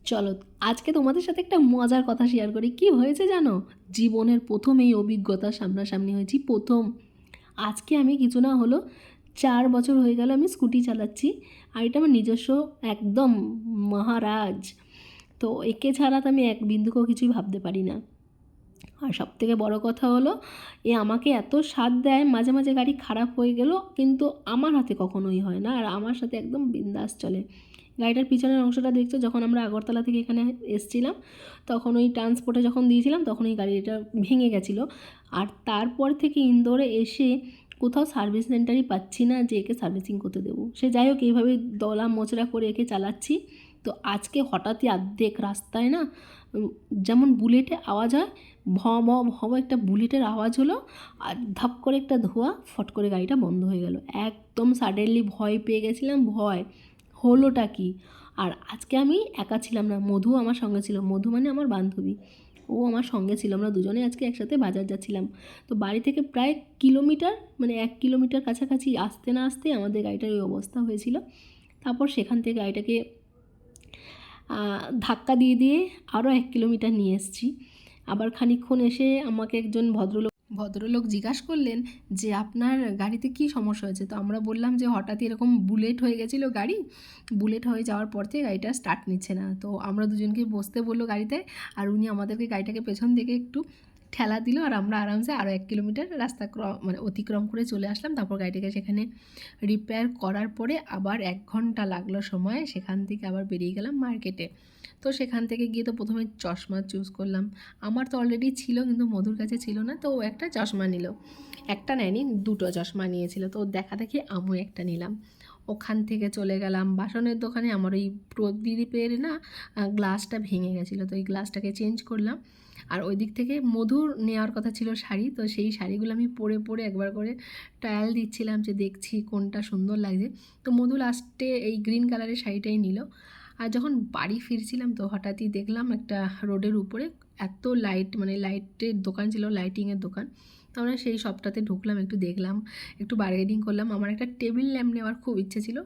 চলো আজকে তোমাদের সাথে একটা মজার কথা শেয়ার করি। কি হয়েছে জানো, জীবনের প্রথম এই অভিজ্ঞতা সামনাসামনি হয়েছি প্রথম। আজকে আমি কিছু না হলো 4 বছর হয়ে গেল আমি স্কুটি চালাচ্ছি, আর এটা আমার নিজস্ব একদম মহারাজ। তো একে ছাড়া তো আমি এক বিন্দুকেও কিছুই ভাবতে পারি না। আর সবথেকে বড় কথা হলো, এ আমাকে এত সাথ দেয়, মাঝে মাঝে গাড়ি খারাপ হয়ে গেল কিন্তু আমার হাতে কখনোই হয় না, আর আমার সাথে একদম বিন্দাস চলে। গাড়িটার পিছনের অংশটা দেখছো, যখন আমরা আগরতলা থেকে এখানে এসছিলাম তখন ওই ট্রান্সপোর্টে যখন দিয়েছিলাম তখন এই গাড়িটা ভেঙে গেছিলো। আর তারপর থেকে ইন্দোরে এসে কোথাও সার্ভিস সেন্টারই পাচ্ছি না যে একে সার্ভিসিং করতে দেবো। সে যাই হোক, এইভাবে দলা মোচড়া করে একে চালাচ্ছি। তো আজকে হঠাৎই অর্ধেক রাস্তায় না, যেমন বুলেটে আওয়াজ হয়, ভ ভ ভ একটা বুলেটের আওয়াজ হলো, আর ধাপ করে একটা ধোঁয়া, ফট করে গাড়িটা বন্ধ হয়ে গেল। একদম সাডেনলি ভয় পেয়ে গেছিলাম, ভয় হলোটা কি। আর আজকে আমি একা ছিলাম না, মধু আমার সঙ্গে ছিল। মধু মানে আমার বান্ধবী, ও আমার সঙ্গে ছিল। আমরা দুজনে আজকে একসাথে বাজার যাচ্ছিলাম। তো বাড়ি থেকে প্রায় কিলোমিটার, মানে 1 কিলোমিটার কাছাকাছি আসতে না আসতে আমাদের গাড়িটার ওই অবস্থা হয়েছিল। তারপর সেখান থেকে গাড়িটাকে ধাক্কা দিয়ে দিয়ে আরও 1 কিলোমিটার নিয়ে এসেছি। আবার খানিকক্ষণ এসে আমাকে একজন ভদ্রলোক জিজ্ঞাসা করলেন যে আপনার গাড়িতে কী সমস্যা হয়েছে। তো আমরা বললাম যে হঠাৎই এরকম বুলেট হয়ে গেছিলো গাড়ি, বুলেট হয়ে যাওয়ার পর থেকে গাড়িটা স্টার্ট নিচ্ছে না। তো আমরা দুজনকে বসতে বললো গাড়িতে, আর উনি আমাদেরকে গাড়িটাকে পেছন থেকে একটু ঠেলা দিল, আর আমরা আরামসে আরও 1 কিলোমিটার রাস্তা মানে অতিক্রম করে চলে আসলাম। তারপর গাড়িটাকে সেখানে রিপেয়ার করার পরে আবার 1 ঘন্টা লাগলো সময়, সেখান থেকে আবার বেরিয়ে গেলাম মার্কেটে। তো সেখান থেকে গিয়ে তো প্রথমে চশমা চুজ করলাম। আমার তো অলরেডি ছিল কিন্তু মধুর কাছে ছিল না, তো ও একটা চশমা নিল। একটা নেয়নি, দুটো চশমা নিয়েছিল। তো দেখা দেখি আমিও একটা নিলাম। ওখান থেকে চলে গেলাম বাসনের দোকানে। আমার ওই প্রদীপের না গ্লাসটা ভেঙে গেছিলো, তো এই গ্লাসটাকে চেঞ্জ করলাম। আর ওই দিক থেকে মধুর নেওয়ার কথা ছিল শাড়ি, তো সেই শাড়িগুলো আমি পরে পরে একবার করে ট্রায়াল দিচ্ছিলাম যে দেখছি কোনটা সুন্দর লাগছে। তো মধু লাস্টে এই গ্রিন কালারের শাড়িটাই নিল। আর যখন বাড়ি ফিরছিলাম তো হঠাৎই দেখলাম একটা রোডের উপরে এত লাইট, মানে লাইটের দোকান ছিল, লাইটিংয়ের দোকান। তো আমরা সেই শপটাতে ঢুকলাম, একটু দেখলাম, একটু বার্গেনিং করলাম। আমার একটা টেবিল ল্যাম্প নেওয়ার খুব ইচ্ছে ছিল,